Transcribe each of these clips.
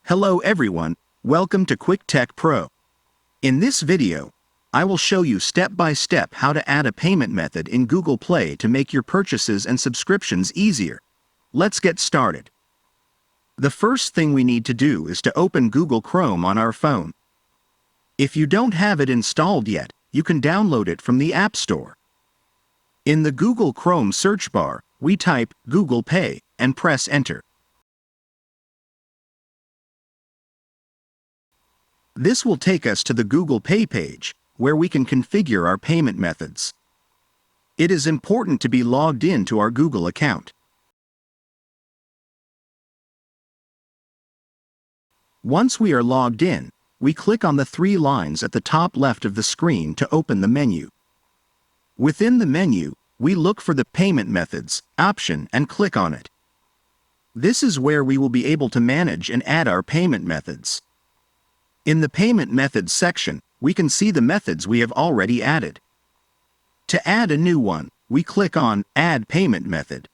Hello everyone, welcome to Quick Tech Pro. In this video, I will show you step-by-step how to add a payment method in Google Play to make your purchases and subscriptions easier. Let's get started. The first thing we need to do is to open Google Chrome on our phone. If you don't have it installed yet, you can download it from the App Store. In the Google Chrome search bar, we type Google Pay and press Enter. This will take us to the Google Pay page, where we can configure our payment methods. It is important to be logged in to our Google account. Once we are logged in, we click on the three lines at the top left of the screen to open the menu. Within the menu, we look for the Payment Methods option and click on it. This is where we will be able to manage and add our payment methods. In the Payment Methods section, we can see the methods we have already added. To add a new one, we click on Add Payment Method.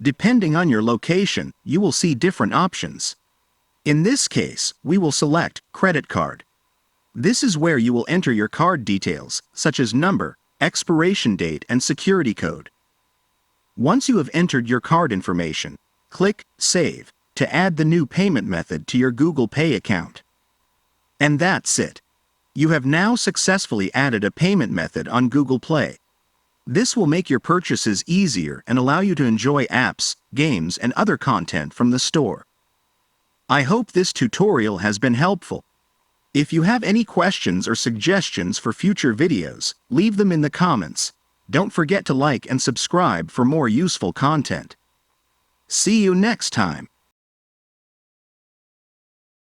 Depending on your location, you will see different options. In this case, we will select Credit Card. This is where you will enter your card details, such as number, expiration date, and security code. Once you have entered your card information, click Save to add the new payment method to your Google Pay account. And that's it. You have now successfully added a payment method on Google Play. This will make your purchases easier and allow you to enjoy apps, games, and other content from the store. I hope this tutorial has been helpful. If you have any questions or suggestions for future videos, leave them in the comments. Don't forget to like and subscribe for more useful content. See you next time.